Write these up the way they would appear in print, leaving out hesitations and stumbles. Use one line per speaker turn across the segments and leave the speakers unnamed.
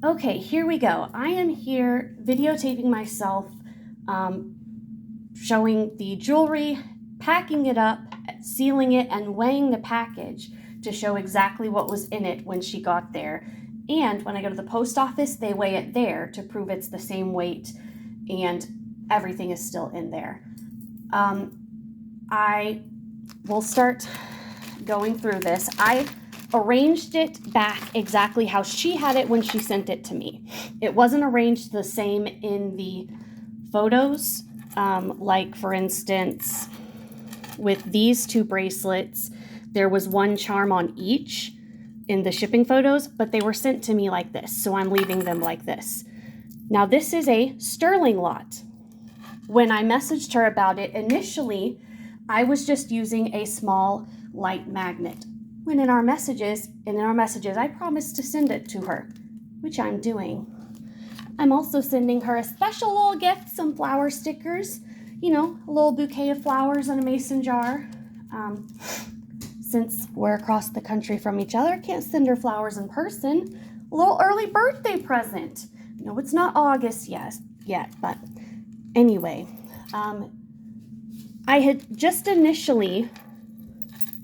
Okay, here we go. I am here videotaping myself showing the jewelry, packing it up, sealing it, and weighing the package to show exactly what was in it when she got there. And when I go to the post office, they weigh it there to prove it's the same weight and everything is still in there. I will start going through this. I arranged it back exactly how she had it when she sent it to me. It wasn't arranged the same in the photos. Like for instance, with these two bracelets, there was one charm on each in the shipping photos, but they were sent to me like this. So I'm leaving them like this. Now this is a sterling lot. When I messaged her about it, initially, I was just using a small light magnet. When in our messages, I promised to send it to her, which I'm doing. I'm also sending her a special little gift, some flower stickers, you know, a little bouquet of flowers in a mason jar. Since we're across the country from each other, can't send her flowers in person. A little early birthday present. No, it's not August yet, but anyway, I had just initially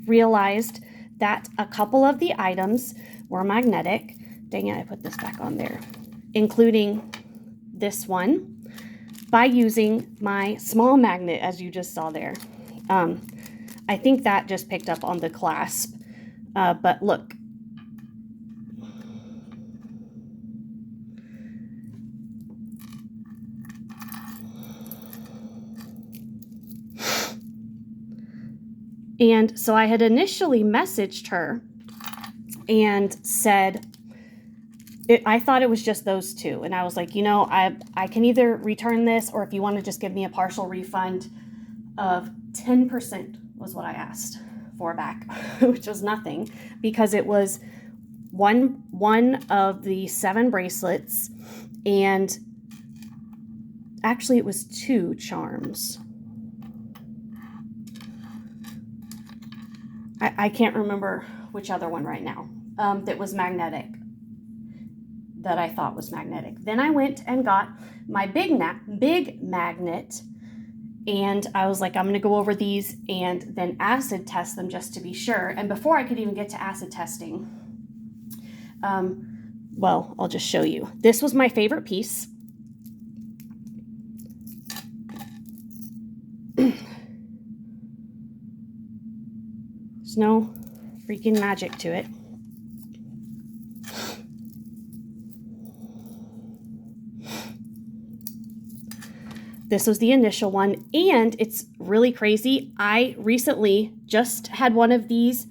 realized that a couple of the items were magnetic. Dang it, I put this back on there. Including this one by using my small magnet, as you just saw there. I think that just picked up on the clasp, but look. And so I had initially messaged her and said, I thought it was just those two. And I was like, you know, I can either return this, or if you want to just give me a partial refund of 10% was what I asked for back, which was nothing, because it was one of the 7 bracelets, and actually it was 2 charms. I can't remember which other one right now that was magnetic, that I thought was magnetic. Then I went and got my big magnet, and I was like, I'm going to go over these and then acid test them just to be sure. And before I could even get to acid testing, well, I'll just show you. This was my favorite piece. There's no freaking magic to it. This was the initial one, and it's really crazy. I recently just had one of these,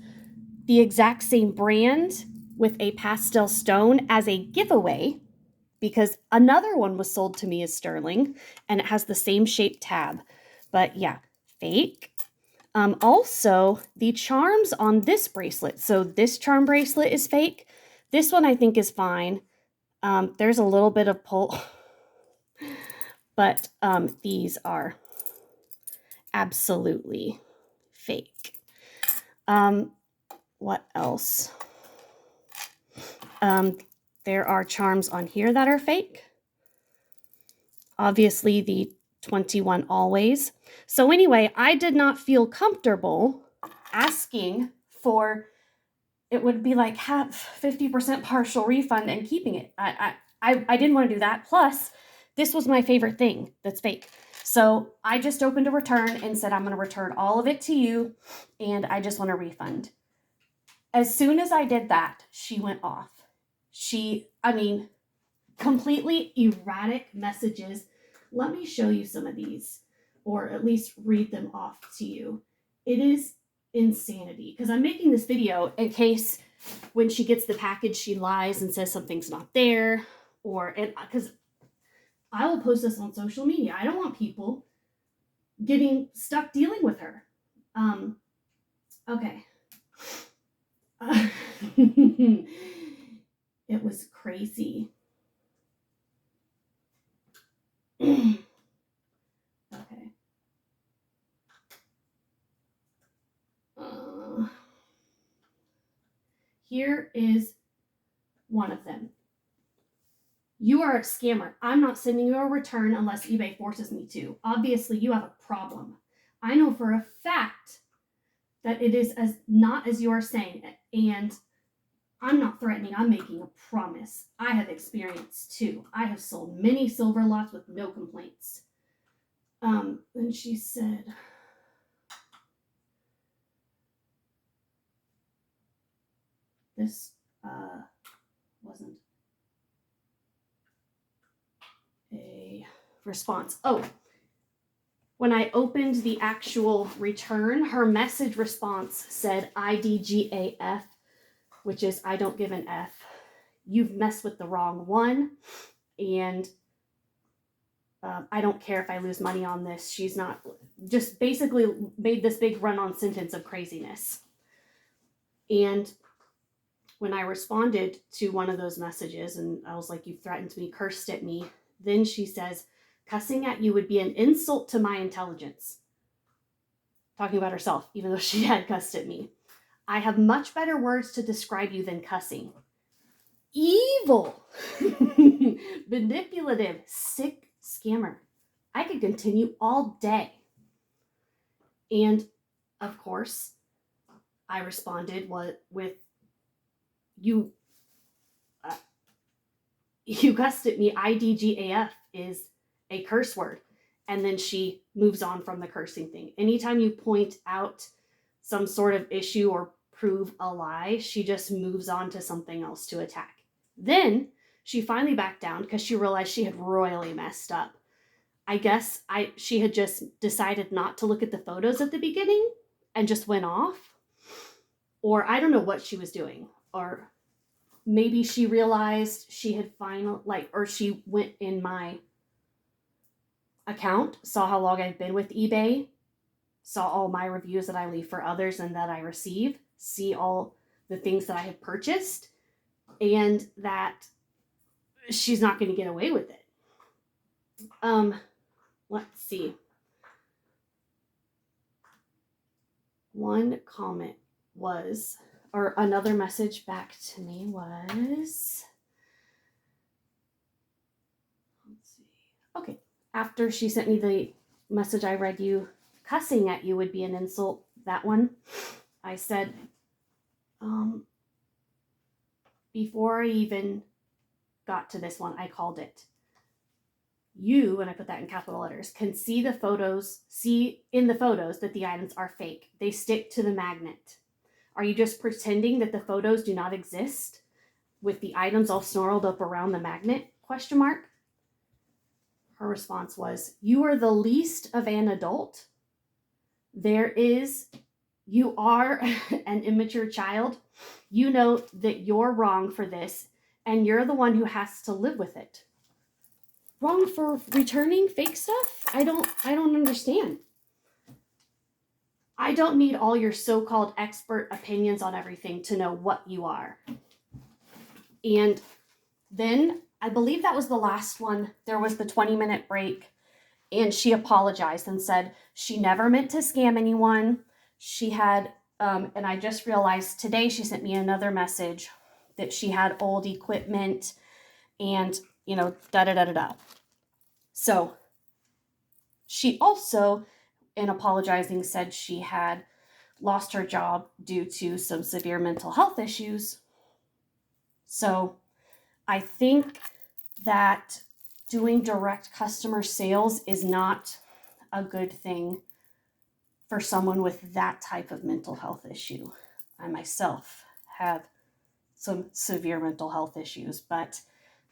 the exact same brand with a pastel stone, as a giveaway, because another one was sold to me as sterling, and it has the same shaped tab. But yeah, fake. Also, the charms on this bracelet. So this charm bracelet is fake. This one I think is fine. There's a little bit of pull, but these are absolutely fake. What else? There are charms on here that are fake. Obviously, the 21 always. So anyway, I did not feel comfortable asking for, it would be like half 50% partial refund and keeping it. I didn't want to do that. Plus, this was my favorite thing that's fake. So I just opened a return and said, I'm going to return all of it to you, and I just want a refund. As soon as I did that, she went off. Completely erratic messages. Let me show you some of these, or at least read them off to you. It is insanity, because I'm making this video in case when she gets the package, she lies and says something's not there, or because I will post this on social media. I don't want people getting stuck dealing with her. Okay. It was crazy. Okay. Here is one of them. You are a scammer. I'm not sending you a return unless eBay forces me to. Obviously, you have a problem. I know for a fact that it is as not as you are saying it. And I'm not threatening. I'm making a promise. I have experience too. I have sold many silver lots with no complaints. And she said, this wasn't a response. Oh, when I opened the actual return, her message response said IDGAF, which is I don't give an F. You've messed with the wrong one, and I don't care if I lose money on this. She's not, just basically made this big run-on sentence of craziness. And when I responded to one of those messages, and I was like, you threatened me, cursed at me, then she says, cussing at you would be an insult to my intelligence. Talking about herself, even though she had cussed at me. I have much better words to describe you than cussing. Evil, manipulative, sick scammer. I could continue all day. And of course, I responded with you cussed at me. IDGAF is a curse word. And then she moves on from the cursing thing. Anytime you point out some sort of issue or prove a lie, she just moves on to something else to attack. Then she finally backed down because she realized she had royally messed up. I guess she had just decided not to look at the photos at the beginning and just went off. Or I don't know what she was doing. Or maybe she realized she had or she went in my account, saw how long I've been with eBay, saw all my reviews that I leave for others and that I receive, see all the things that I have purchased, and that she's not going to get away with it. Let's see. One comment was, or another message back to me was, let's see. Okay. After she sent me the message I read you, cussing at you would be an insult. That one, I said, before I even got to this one, I called it. You, and I put that in capital letters, can see in the photos that the items are fake. They stick to the magnet. Are you just pretending that the photos do not exist with the items all snarled up around the magnet? ? Her response was, you are the least of an adult. You are an immature child. You know that you're wrong for this, and you're the one who has to live with it. Wrong for returning fake stuff? I don't understand. I don't need all your so-called expert opinions on everything to know what you are. And then I believe that was the last one. There was the 20-minute break, and she apologized and said she never meant to scam anyone. She had, and I just realized today she sent me another message that she had old equipment and, da-da-da-da-da. So she also, in apologizing, said she had lost her job due to some severe mental health issues. So I think that doing direct customer sales is not a good thing for someone with that type of mental health issue. I myself have some severe mental health issues, but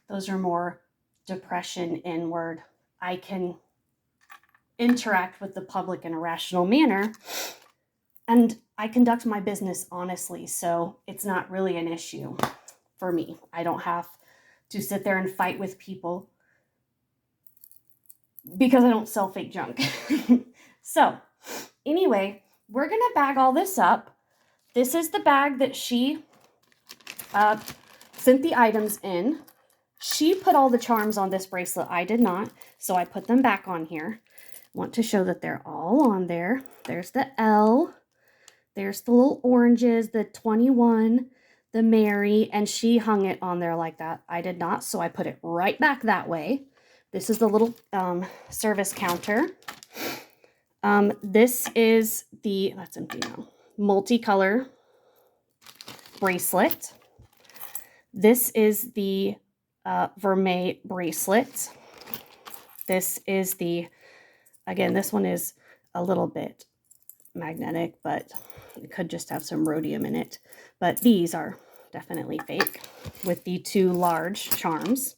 those are more depression inward. I can interact with the public in a rational manner, and I conduct my business honestly, so it's not really an issue for me. I don't have to sit there and fight with people because I don't sell fake junk. So anyway, we're going to bag all this up. This is the bag that she sent the items in. She put all the charms on this bracelet. I did not, so I put them back on here. I want to show that they're all on there. There's the L. There's the little oranges, the 21, the Mary, and she hung it on there like that. I did not, so I put it right back that way. This is the little service counter. This is the, that's empty now, multicolor bracelet. This is the vermeil bracelet. This is the, again, this one is a little bit magnetic, but it could just have some rhodium in it. But these are definitely fake with the 2 large charms.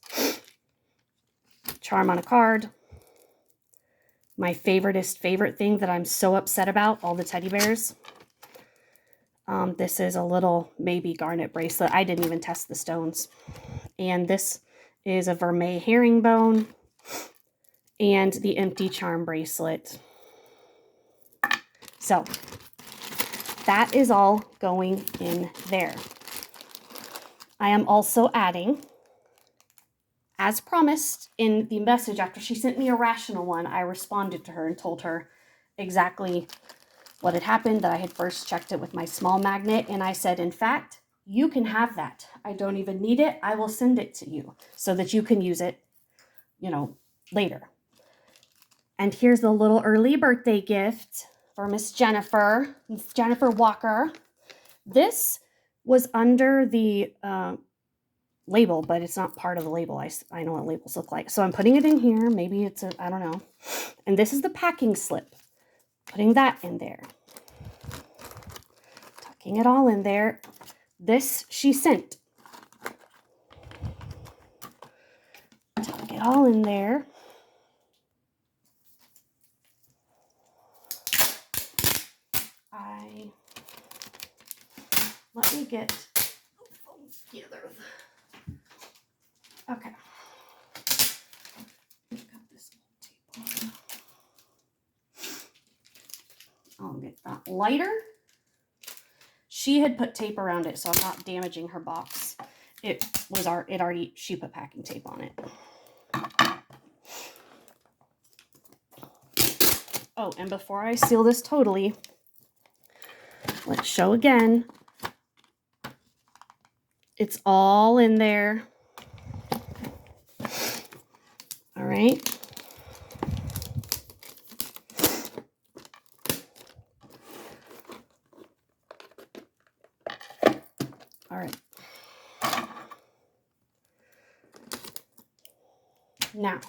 Charm on a card. My favorite thing that I'm so upset about, all the teddy bears. This is a little maybe garnet bracelet. I didn't even test the stones. And this is a vermeil herringbone and the empty charm bracelet. So that is all going in there. I am also adding, as promised in the message after she sent me a rational one, I responded to her and told her exactly what had happened, that I had first checked it with my small magnet, and I said, in fact, you can have that. I don't even need it. I will send it to you so that you can use it, you know, later. And here's a little early birthday gift for Miss Jennifer Walker. This was under the label, but it's not part of the label. I know what labels look like. So I'm putting it in here. Maybe it's a, I don't know. And this is the packing slip. Putting that in there. Tucking it all in there. This she sent. Tuck it all in there. Let me get together. Okay. Got this tape. I'll get that lighter. She had put tape around it, so I'm not damaging her box. She put packing tape on it. Oh, and before I seal this totally, let's show again. It's all in there. All right. All right. Now,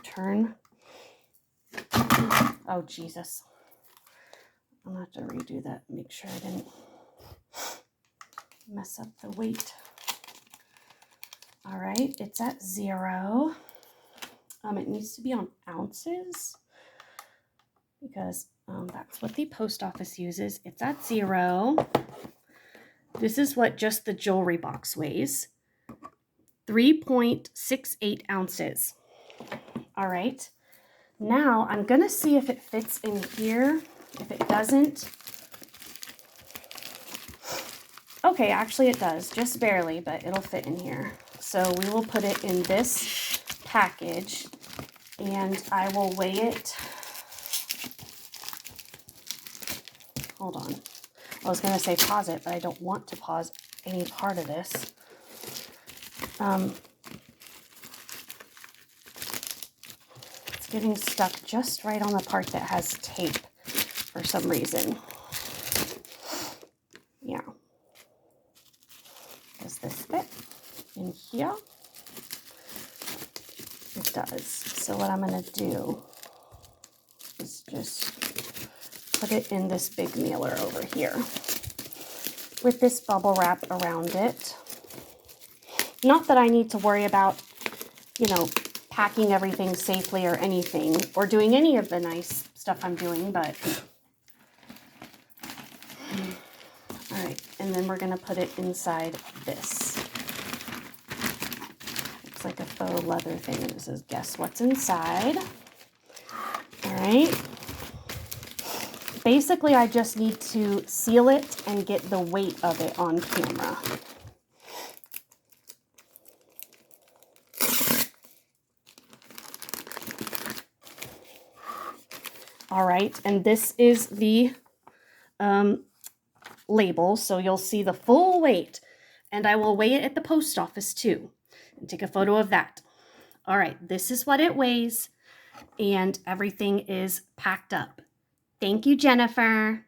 turn. Oh, Jesus. I'm going to have to redo that. Make sure I didn't mess up the weight. All right, it's at 0. It needs to be on ounces because that's what the post office uses. It's at 0. This is what just the jewelry box weighs. 3.68 ounces. All right. Now I'm going to see if it fits in here. If it doesn't, okay, actually it does, just barely, but it'll fit in here. So we will put it in this package and I will weigh it. Hold on. I was going to say pause it, but I don't want to pause any part of this. It's getting stuck just right on the part that has tape for some reason. Yeah. Does this fit in here? It does. So what I'm going to do is just put it in this big mailer over here with this bubble wrap around it. Not that I need to worry about, packing everything safely or anything, or doing any of the nice stuff I'm doing, but all right, and then we're gonna put it inside this. Looks like a faux leather thing, and it says, guess what's inside? All right. Basically, I just need to seal it and get the weight of it on camera. All right, and this is the label, so you'll see the full weight. And I will weigh it at the post office too, and take a photo of that. All right, this is what it weighs, and everything is packed up. Thank you, Jennifer.